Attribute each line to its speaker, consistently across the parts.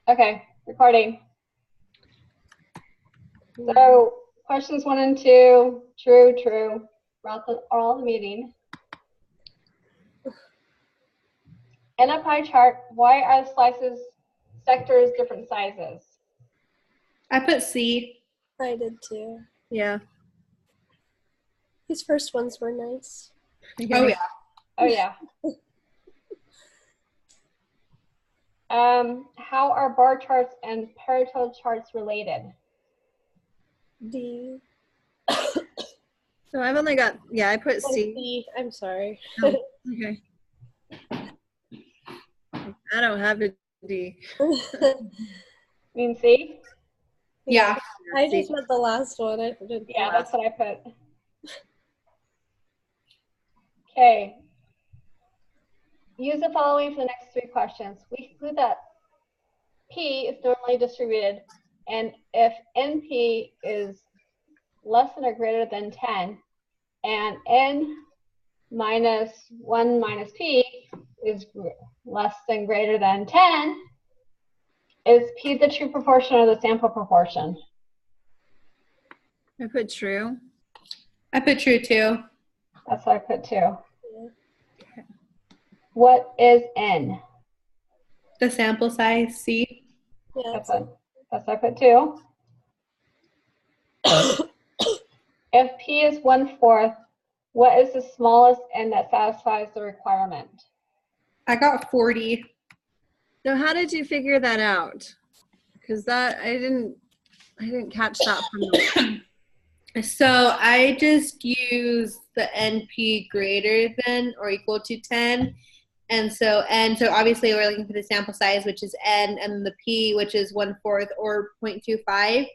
Speaker 1: Okay, recording. So questions 1 and 2, true, throughout all the meeting. In a pie chart, why are the sectors different sizes?
Speaker 2: I put C.
Speaker 3: I did too.
Speaker 2: Yeah.
Speaker 3: These first ones were nice.
Speaker 2: Oh yeah.
Speaker 1: Oh yeah. How are bar charts and Pareto charts related?
Speaker 3: D.
Speaker 2: So I've only got, I put C.
Speaker 3: C. I'm sorry.
Speaker 2: Oh, okay. I don't have a D.
Speaker 1: Mean C?
Speaker 2: Yeah.
Speaker 3: I just meant the last one. I did.
Speaker 1: Yeah, that's what I put. Okay. Use the following for the next 3 questions. We conclude that P is normally distributed, and if NP is less than or greater than 10, and N minus 1 minus P is less than greater than 10, is P the true proportion or the sample proportion?
Speaker 2: I put true. I put true too.
Speaker 1: That's what I put too.
Speaker 3: Yeah.
Speaker 1: What is N?
Speaker 2: The sample size, C.
Speaker 3: Yeah.
Speaker 1: That's what I put too. If P is 1/4, what is the smallest N that satisfies the requirement?
Speaker 2: I got 40. So how did you figure that out? Because that I didn't catch that from the So I just use the NP greater than or equal to 10. And so obviously we're looking for the sample size, which is N, and the P, which is 1/4 or 0.25.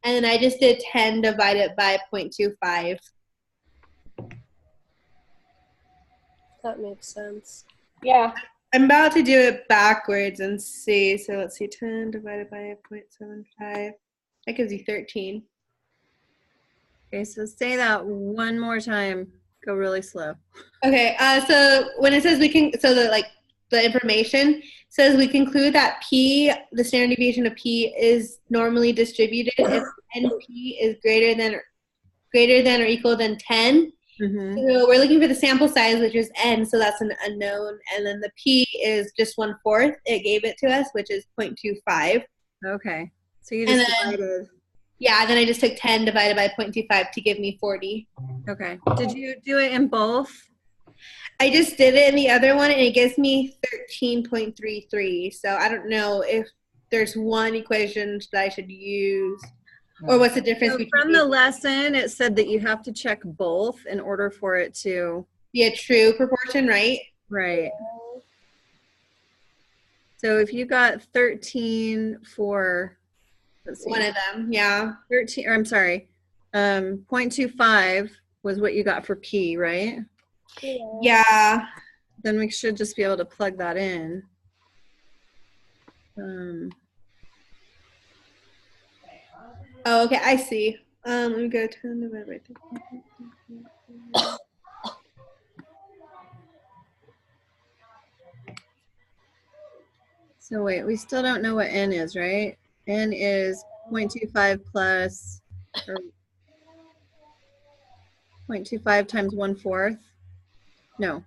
Speaker 2: And then I just did 10 divided by 0.25.
Speaker 3: That makes sense.
Speaker 1: Yeah.
Speaker 2: I'm about to do it backwards and see. So let's see, 10 divided by 0.75. That gives you 13. Okay, so say that one more time. Go really slow. Okay, so when it says the information says we conclude that P, the standard deviation of P, is normally distributed if NP is greater than or equal than 10. Mm-hmm. So we're looking for the sample size, which is N, so that's an unknown, and then the P is just 1/4. It gave it to us, which is 0.25. Okay, so you just divided. Yeah, then I just took 10 divided by 0.25 to give me 40. Okay. Did you do it in both? I just did it in the other one, and it gives me 13.33. So I don't know if there's one equation that I should use, or what's the difference between. From the lesson, it said that you have to check both in order for it to be a true proportion, right? Right. So if you got 13 for, let's see, one of them, yeah. 13, or I'm sorry, 0.25 was what you got for P, right? Yeah. Then we should just be able to plug that in. Oh, okay, I see. Let me go 10 divided by 3. So wait, we still don't know what N is, right? N is 0.25 plus, or 0.25 times 1/4. No.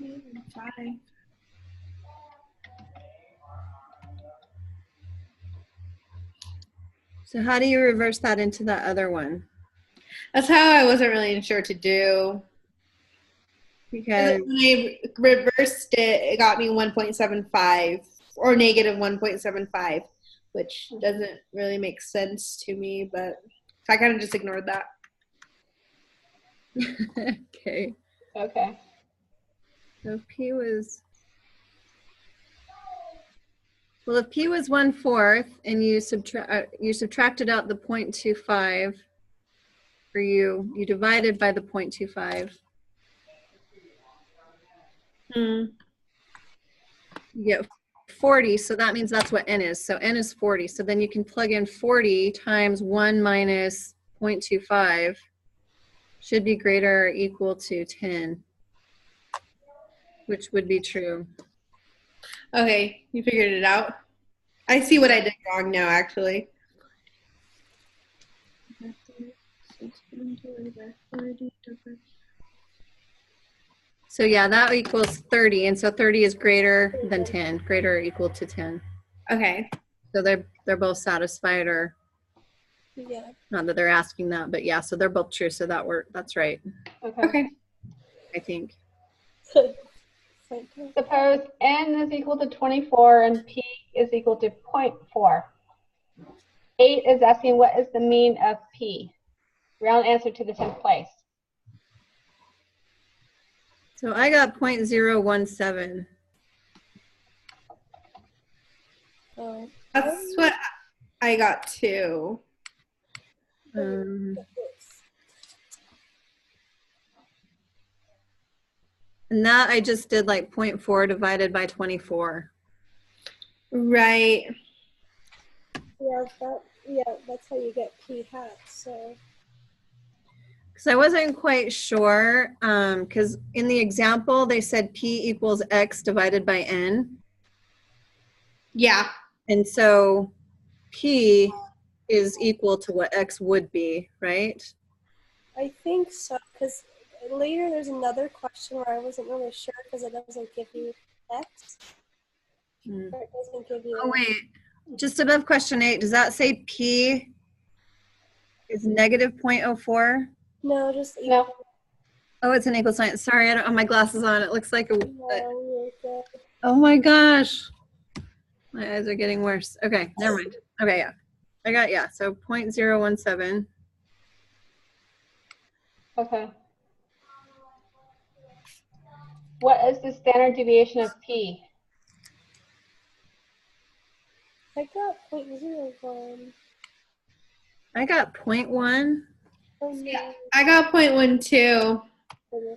Speaker 2: 5. So how do you reverse that into that other one? That's how I wasn't really sure to do. Because when I reversed it, it got me 1.75 or negative 1.75, which doesn't really make sense to me, but I kind of just ignored that. Okay.
Speaker 1: Okay.
Speaker 2: So P was, well, if P was 1/4 and you subtracted out the 0.25, or you divided by the 0.25. You get 40, so that means that's what N is. So N is 40. So then you can plug in 40 times 1 minus 0.25 should be greater or equal to 10, which would be true. Okay, you figured it out. I see what I did wrong now, actually. So yeah, that equals 30, and so 30 is greater than 10, greater or equal to 10. Okay. So they're both satisfied, or
Speaker 3: Yeah.
Speaker 2: not that they're asking that, but yeah, so they're both true, so that's right.
Speaker 1: Okay.
Speaker 2: I think.
Speaker 1: Suppose n is equal to 24 and p is equal to 0.4. 8 is asking what is the mean of p? Round answer to the 10th place.
Speaker 2: So I got 0.017.
Speaker 3: Oh.
Speaker 2: That's what I got too. And that I just did like 0.4 divided by 24. Right.
Speaker 3: Yeah, that's how you get p hat. So.
Speaker 2: Because I wasn't quite sure, because in the example they said p equals x divided by n. Yeah. And so p is equal to what x would be, right?
Speaker 3: I think so, because later there's another question where I wasn't really sure because it doesn't give you x.
Speaker 2: Mm.
Speaker 3: Or it doesn't give you.
Speaker 2: Oh wait, just above question 8, does that say p is negative 0.04?
Speaker 3: No, just equal.
Speaker 1: No.
Speaker 2: Oh, it's an equal sign. Sorry, I don't have my glasses on. It looks like a.
Speaker 3: No,
Speaker 2: Oh my gosh. My eyes are getting worse. Okay, never mind. Okay, yeah. I got, yeah, so 0.017.
Speaker 1: Okay. What is the standard deviation of p?
Speaker 3: I got 0.01.
Speaker 2: I got 0.1.
Speaker 3: Oh, no.
Speaker 2: Yeah, I got 0.12.
Speaker 3: Okay.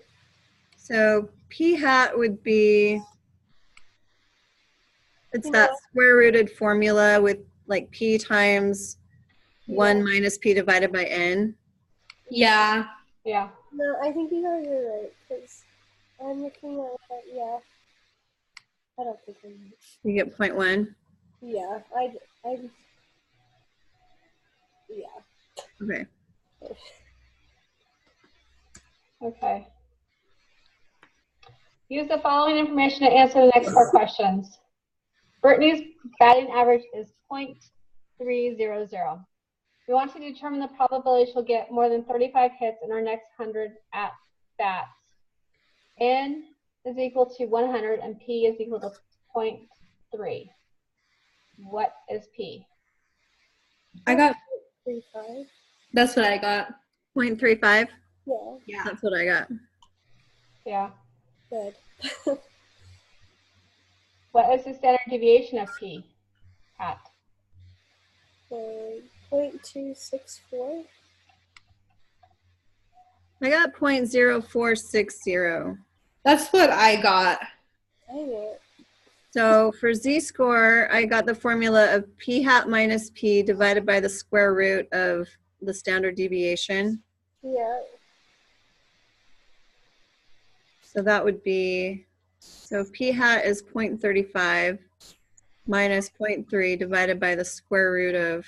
Speaker 2: So p hat would be, it's
Speaker 3: You
Speaker 2: that
Speaker 3: know,
Speaker 2: square rooted formula with like p times 1
Speaker 3: Yeah.
Speaker 2: minus p divided by n. Yeah.
Speaker 1: Yeah.
Speaker 3: No, I think you guys are right, because I'm looking at that, yeah. I don't think I'm right.
Speaker 2: You get 0.1.
Speaker 3: Yeah, yeah.
Speaker 2: Okay.
Speaker 1: Okay. Use the following information to answer the next 4 questions. Brittany's batting average is .300. We want to determine the probability she'll get more than 35 hits in our next 100 at bats. N is equal to 100 and P is equal to 0.3. What is P?
Speaker 2: I got,
Speaker 3: 0.35.
Speaker 2: that's what I got. 0.35?
Speaker 3: Yeah.
Speaker 2: Yeah. That's what I got.
Speaker 1: Yeah.
Speaker 3: Good.
Speaker 1: What is the standard deviation of P? Hat.
Speaker 3: 0.264.
Speaker 2: I got 0.0460. That's what I got.
Speaker 3: Dang it.
Speaker 2: So for z-score, I got the formula of p hat minus p divided by the square root of the standard deviation.
Speaker 3: Yeah.
Speaker 2: So that would be, so p hat is 0.35 minus 0.3 divided by the square root of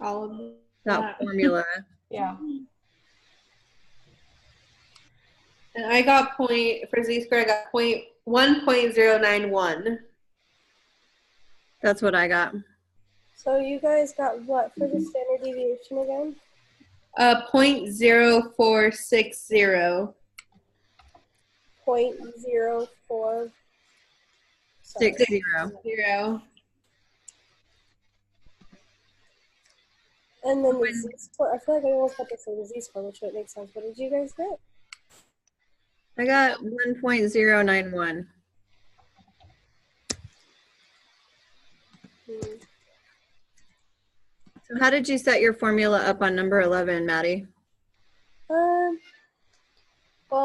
Speaker 2: all of that formula.
Speaker 1: Yeah.
Speaker 2: And I got for z-score, I got 1.091. That's what I got.
Speaker 3: So you guys got what for the standard deviation again?
Speaker 2: 0.0460.
Speaker 3: 0.04.
Speaker 2: 60.
Speaker 3: And then the z-score, I feel like I almost got to say the z-score, which would make sense. What did you guys get?
Speaker 2: I got 1.091. So how did you set your formula up on number 11, Maddie?
Speaker 3: Well,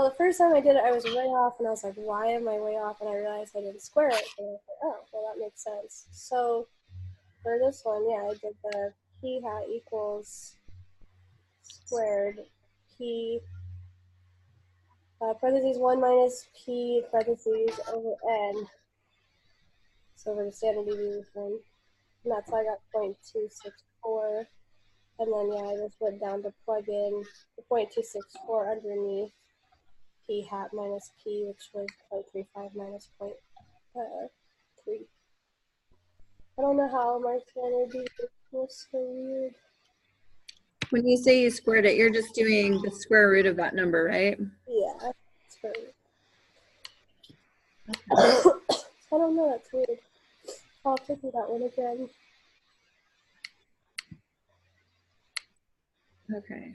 Speaker 3: the first time I did it, I was way off, and I was like, why am I way off? And I realized I didn't square it. And I was like, oh, well, that makes sense. So for this one, yeah, I did the p hat equals squared p parentheses 1 minus p parentheses over n. over the standard deviation. And that's how I got 0.264. And then, yeah, I just went down to plug in the 0.264 underneath p hat minus p, which was 0.35 minus 0.3. I don't know how my standard deviation was so weird.
Speaker 2: When you say you squared it, you're just doing the square root of that number, right?
Speaker 3: Yeah, it's weird. I don't know, that's weird. I'll have to do that one again.
Speaker 2: Okay.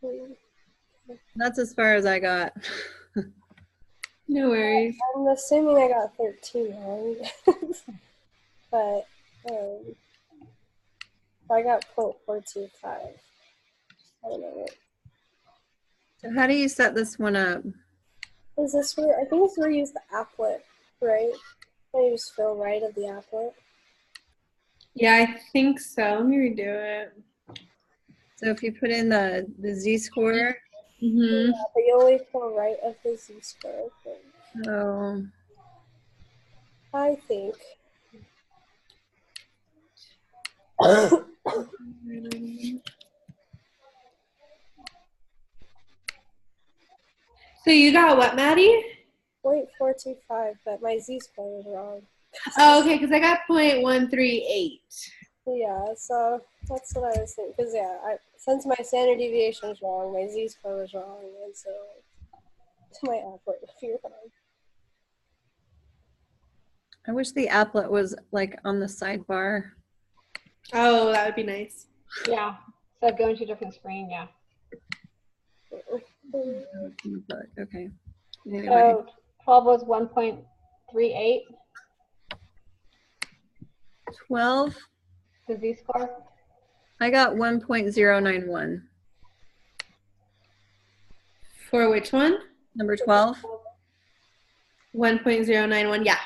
Speaker 3: Hmm.
Speaker 2: That's as far as I got.
Speaker 4: No worries.
Speaker 3: I'm assuming I got 13 wrong. But I got 0.425. I don't know what.
Speaker 2: So how do you set this one up?
Speaker 3: Is this where, I think it's where you use the applet, right? Where you just fill right of the applet.
Speaker 4: Yeah, I think so. Let me redo it.
Speaker 2: So if you put in the z-score,
Speaker 4: Mm-hmm.
Speaker 3: Yeah, but you only fill right of the z-score thing.
Speaker 2: so
Speaker 3: I think.
Speaker 4: So you got what, Maddie?
Speaker 3: 0.425, but my z-score was wrong.
Speaker 4: Oh, okay, because I got 0.138.
Speaker 3: Yeah, so that's what I was thinking. Because, yeah, since my standard deviation was wrong, my z-score was wrong, and so my applet would be wrong.
Speaker 2: I wish the applet was like on the sidebar.
Speaker 4: Oh, that would be nice.
Speaker 1: Yeah. So going to a different screen, yeah.
Speaker 2: Okay. Anyway,
Speaker 1: So 12 was 1.38,
Speaker 2: 12,
Speaker 1: the z-score.
Speaker 2: I got 1.091.
Speaker 4: For which one?
Speaker 2: Number 12.
Speaker 4: 1.091, yeah.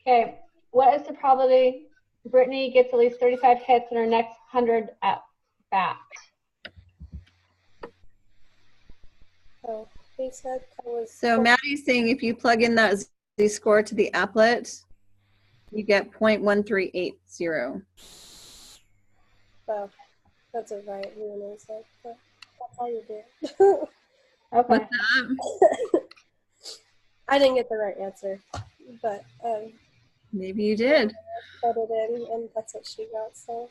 Speaker 1: Okay. What is the probability Brittany gets at least 35 hits in her next 100 at bat?
Speaker 3: Oh, he said that was.
Speaker 2: So Maddie's saying if you plug in that z-score to the applet, you get 0.1380.
Speaker 3: Oh, that's a right. You said, but that's how you do it.
Speaker 1: Okay.
Speaker 2: What's that?
Speaker 3: I didn't get the right answer, but
Speaker 2: Maybe you did.
Speaker 3: put it in, and that's what she got. So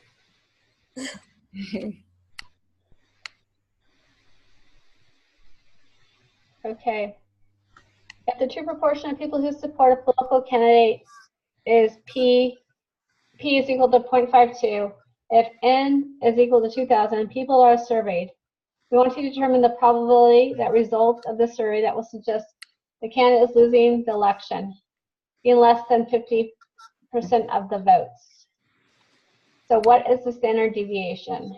Speaker 1: Okay. If the true proportion of people who support a political candidate is P is equal to 0.52, if N is equal to 2,000, people are surveyed. We want to determine the probability that results of the survey that will suggest the candidate is losing the election in less than 50% of the votes. So what is the standard deviation?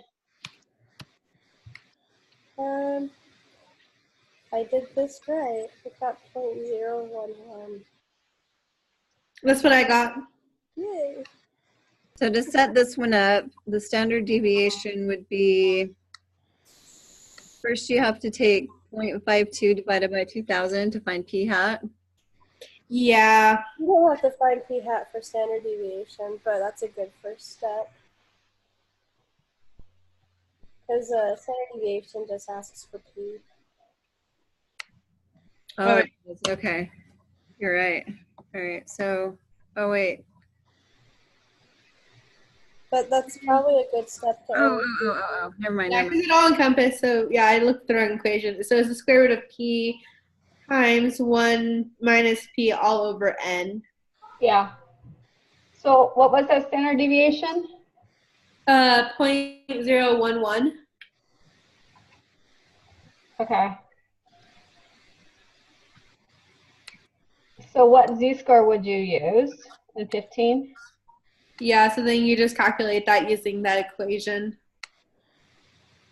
Speaker 3: I did this right. I got 0.011.
Speaker 4: That's what I got.
Speaker 3: Yay!
Speaker 2: So to set this one up, the standard deviation would be, first you have to take 0.52 divided by 2,000 to find p hat.
Speaker 4: Yeah.
Speaker 3: You don't have to find p hat for standard deviation, but that's a good first step. Because standard deviation just asks for p.
Speaker 2: Oh, it is. Okay. You're right. All right. So, oh, wait.
Speaker 3: But that's probably a good step to
Speaker 2: Oh. Never mind.
Speaker 4: Yeah,
Speaker 2: Never
Speaker 4: because
Speaker 2: mind.
Speaker 4: it all encompassed. So, yeah, I looked at the wrong equation. So it's the square root of p times 1 minus p all over n.
Speaker 1: Yeah. So what was that standard deviation?
Speaker 4: 0.011.
Speaker 1: Okay. So what z-score would you use in 15?
Speaker 4: Yeah, so then you just calculate that using that equation.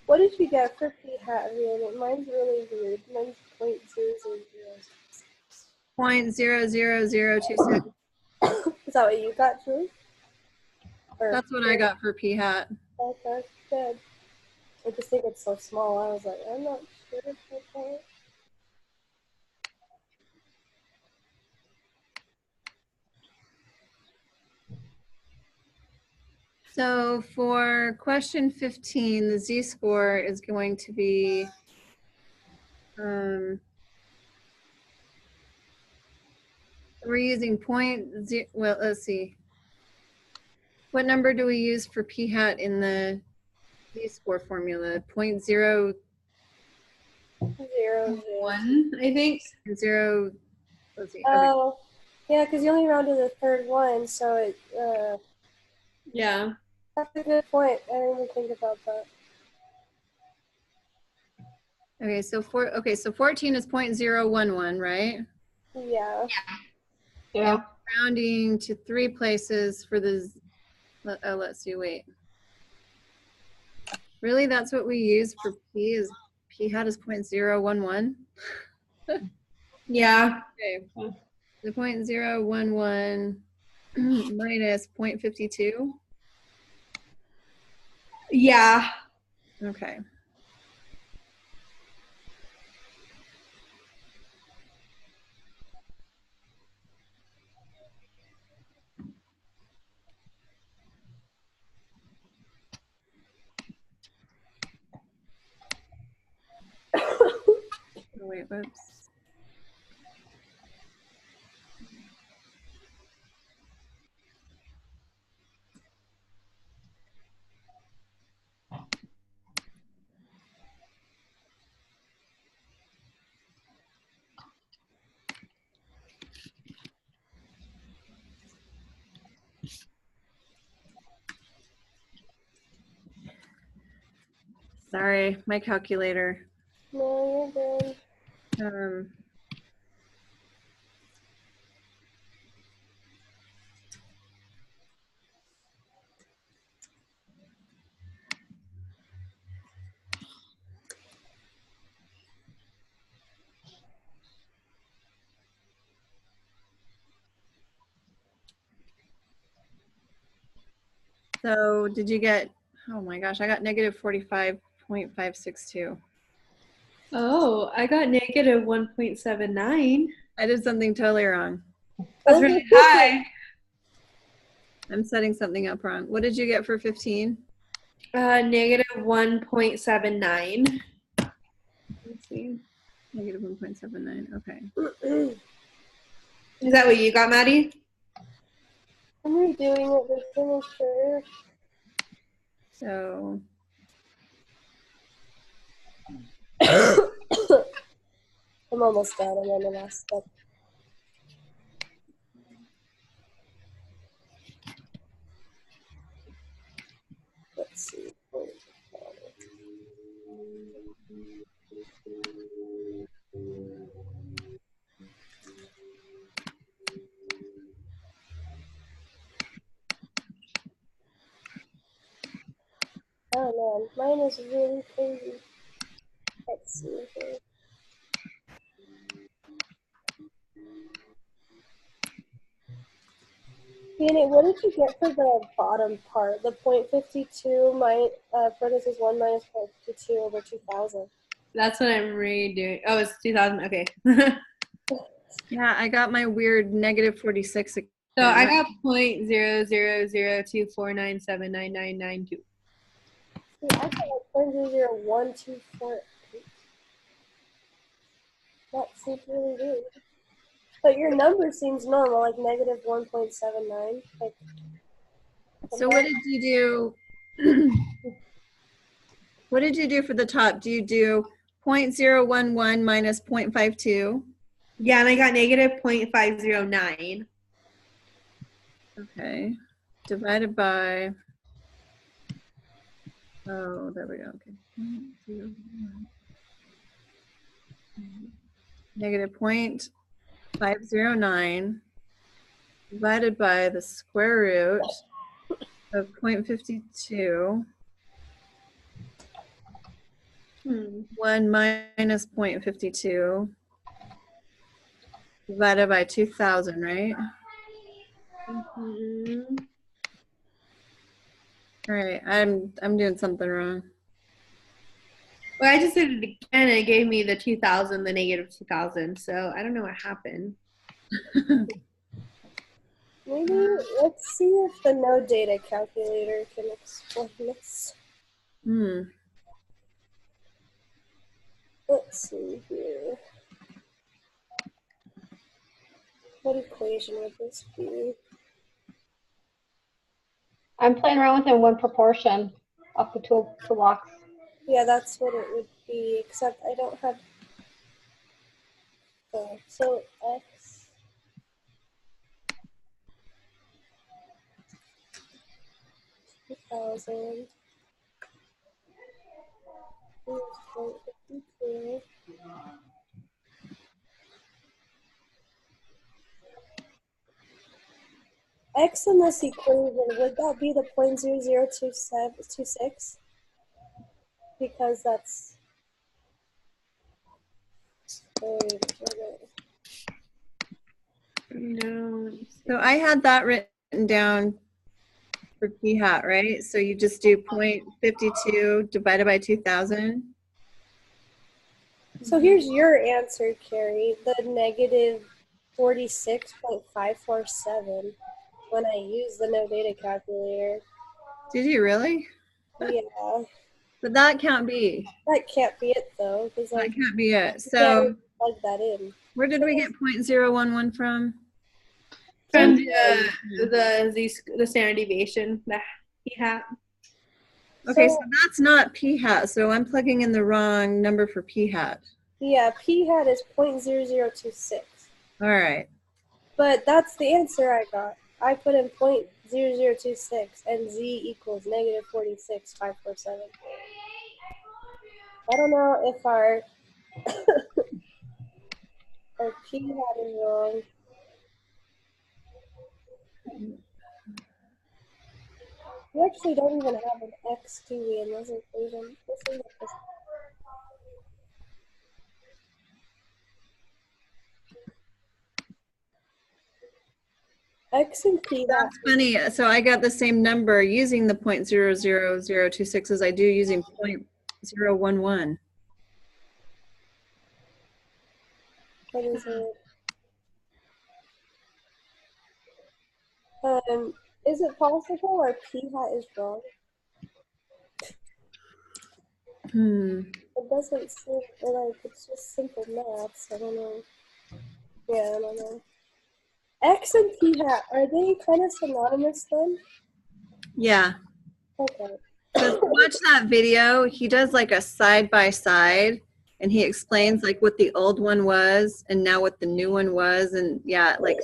Speaker 3: What did you get for p hat? Mine's really weird. Mine's 0.000.
Speaker 2: 0.00026.
Speaker 3: Is that what you got, Julie? Or,
Speaker 2: That's what I got for p hat.
Speaker 3: okay, good. I just think it's so small. I was like, I'm not
Speaker 2: So for question 15, the z-score is going to be we're using well, let's see. What number do we use for p hat in the z-score formula? 0.0
Speaker 4: 1, I think.
Speaker 2: 0, let's see. Okay.
Speaker 3: Oh, yeah, because you only rounded the third one, so it.
Speaker 4: Yeah.
Speaker 3: That's a good point. I didn't even think about that.
Speaker 2: Okay, so 14 is 0.011, right?
Speaker 3: Yeah.
Speaker 1: Yeah.
Speaker 2: Rounding to 3 places for the, let's see, wait. Really, that's what we use for p, is p hat is 0.011?
Speaker 4: Yeah.
Speaker 2: Okay, the 0.011 minus 0.52.
Speaker 4: Yeah.
Speaker 2: Okay. Oh, wait, whoops. Sorry, my calculator.
Speaker 3: No, you're good.
Speaker 2: So did you get, oh my gosh, I got negative 45.562.
Speaker 4: Oh, I got negative 1.79.
Speaker 2: I did something totally wrong.
Speaker 4: That's really high.
Speaker 2: I'm setting something up wrong. What did you get for 15?
Speaker 4: Negative 1.79.
Speaker 2: Let's see. Negative 1.79. Okay.
Speaker 4: Is that what you got, Maddie?
Speaker 3: I'm redoing it just to make sure.
Speaker 2: So
Speaker 3: I'm almost done. I'm on the last step. Let's see. Oh man, mine is really crazy. Let's see here. Janet, what did you get for the bottom part? The 0.52 parentheses 1 minus 0.52 over 2,000.
Speaker 4: That's what I'm redoing. Oh, it's 2000. Okay.
Speaker 2: yeah, I got my weird negative 46 again.
Speaker 4: So I got 0.00024979992.
Speaker 3: See, I got like 0.00124. That seems really weird. But your number seems normal, like negative 1.79. Like,
Speaker 2: so what did you do? What did you do for the top? Do you do 0.011 minus 0.52?
Speaker 4: Yeah, and I got negative 0.509.
Speaker 2: Okay. Divided by, oh, there we go. Okay. Negative 0.509 divided by the square root of 0.52. 1 minus 0.52 divided by 2,000, right?
Speaker 4: Mm-hmm.
Speaker 2: All right, I'm doing something wrong.
Speaker 4: Well, I just did it again and it gave me the 2000, the negative 2000. So I don't know what happened.
Speaker 3: Maybe let's see if the no data calculator can explain this. Let's see here. What equation would this be?
Speaker 1: I'm playing around with it in one proportion off the toolbox.
Speaker 3: Yeah, that's what it would be, except I don't have. So x 2000 is 0.52. X in this equation, would that be the 0.0026? Because that's
Speaker 4: No.
Speaker 2: So I had that written down for p hat, right? So you just do 0.52 divided by 2000.
Speaker 3: So here's your answer, Carrie. The negative 46.547 when I use the no data calculator.
Speaker 2: Did you really?
Speaker 3: Yeah,
Speaker 2: But that can't be.
Speaker 3: that can't be it though, because
Speaker 2: That
Speaker 3: like
Speaker 2: can't be it.
Speaker 3: you
Speaker 2: So
Speaker 3: can't plug that in.
Speaker 2: where did we get 0.011 from?
Speaker 4: From the standard deviation that he had.
Speaker 2: Okay, so that's not p hat. So I'm plugging in the wrong number for p hat.
Speaker 3: Yeah, p hat is 0.0026.
Speaker 2: All right.
Speaker 3: But that's the answer I got. I put in 0.0026 and z equals negative 46.547. I don't know if our p hat is wrong. We actually don't even have an x, do we, in this equation? This is this. X and p hat.
Speaker 2: That's funny. So I got the same number using the 0.00026 as I do using 0.011.
Speaker 3: What is it? Is it possible our p hat is wrong? It doesn't seem like it's just simple maths. I don't know. Yeah, I don't know. X and p hat, are they kind of synonymous then?
Speaker 2: Yeah.
Speaker 3: Okay.
Speaker 2: So if you watch that video, he does like a side by side and he explains like what the old one was and now what the new one was. And yeah, like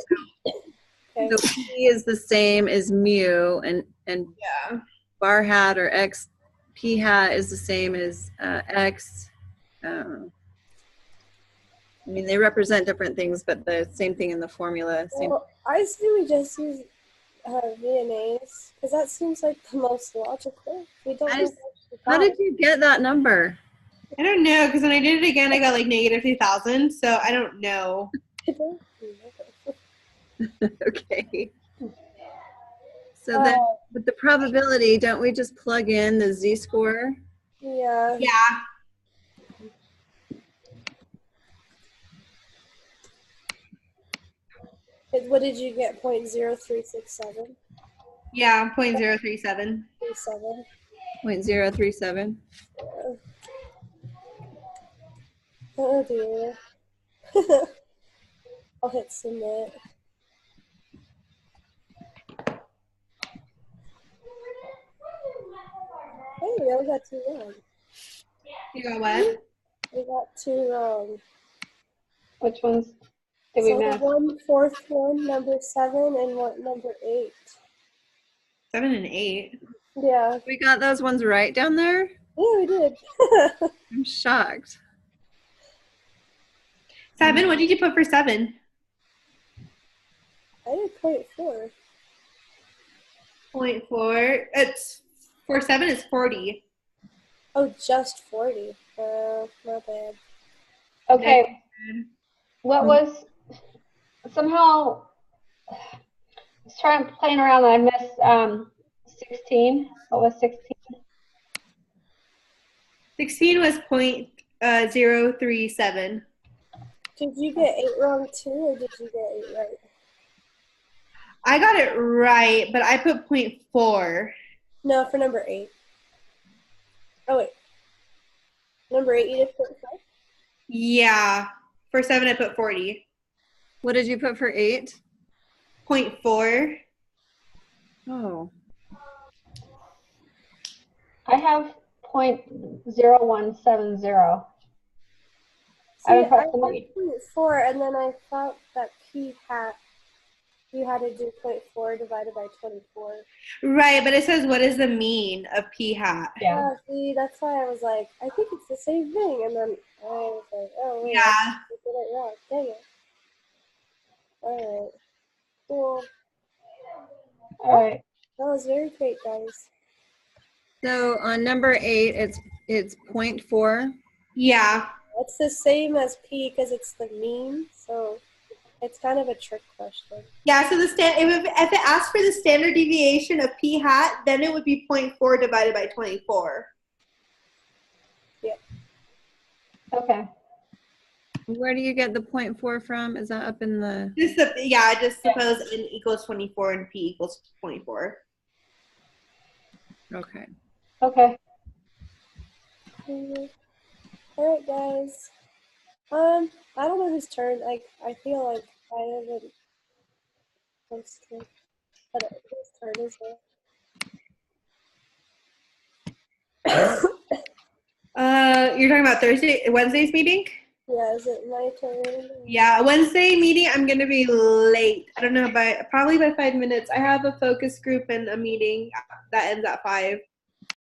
Speaker 3: Okay.
Speaker 2: so P is the same as mu and
Speaker 4: Yeah.
Speaker 2: bar hat or X P hat is the same as X. I mean, they represent different things, but the same thing in the formula. Same.
Speaker 3: Well, I say we just use VNAs because that seems like the most logical. We don't have
Speaker 2: How did you get that number?
Speaker 4: I don't know, because when I did it again, I got like negative 2000. So I don't know.
Speaker 2: Okay. So then with the probability, don't we just plug in the z-score?
Speaker 3: Yeah.
Speaker 4: Yeah.
Speaker 3: What did you get? 0.0367?
Speaker 4: Yeah, 0.037.
Speaker 3: 37.
Speaker 2: 0.037.
Speaker 3: Oh dear. I'll hit submit. Hey, we only got 2 wrong.
Speaker 4: You got what?
Speaker 3: We got 2 wrong.
Speaker 1: Which ones did we
Speaker 3: So
Speaker 1: miss?
Speaker 3: the fourth one, number 7, and what number 8?
Speaker 4: 7 and 8.
Speaker 3: Yeah.
Speaker 2: We got those ones right down there?
Speaker 3: Yeah, we did.
Speaker 2: I'm shocked.
Speaker 4: 7, what did you put for 7?
Speaker 3: I did 0.4.
Speaker 4: 0.4. It's for 7 is 40.
Speaker 3: Oh, just 40. Not bad.
Speaker 1: Okay. What was somehow I was playing around and I missed 16. What was 16?
Speaker 4: 16 was 0.037.
Speaker 3: Did you get 8 wrong too, or did you get 8 right?
Speaker 4: I got it right, but I put 0.4.
Speaker 3: No, for number 8. Oh, wait. Number 8, you did 0.5?
Speaker 4: Yeah. For 7, I put 40.
Speaker 2: What did you put for 8?
Speaker 4: 0.4.
Speaker 2: Oh.
Speaker 1: I have 0.0170.
Speaker 3: See,
Speaker 1: I
Speaker 3: I
Speaker 1: would
Speaker 3: had
Speaker 1: approximate.
Speaker 3: 0.4, and then I thought that P hat, you had to do 0.4 divided by 24.
Speaker 4: Right, but it says what is the mean of p hat?
Speaker 1: Yeah.
Speaker 3: See, that's why I was like, I think it's the same thing, and then I was like, oh, wait,
Speaker 4: Yeah.
Speaker 3: I did it wrong. Dang it. Alright. Cool.
Speaker 1: All right.
Speaker 3: That was very great, guys.
Speaker 2: So on number 8, it's 0.4.
Speaker 4: Yeah.
Speaker 3: It's the same as P because it's the mean, so it's kind of a trick question.
Speaker 4: Yeah, so if it asks for the standard deviation of p hat, then it would be 0.4 divided by 24.
Speaker 1: Okay.
Speaker 2: Where do you get the 0.4 from? Is that up in the?
Speaker 4: Just suppose n equals 24 and p equals 24.
Speaker 2: Okay.
Speaker 1: Okay.
Speaker 3: All right, guys. I don't know whose turn. I feel like I haven't posted, but whose turn is it?
Speaker 4: You're talking about Wednesday's meeting?
Speaker 3: Yeah, is it my turn?
Speaker 4: Yeah, Wednesday meeting, I'm going to be late. I don't know, probably by 5 minutes. I have a focus group and a meeting that ends at 5.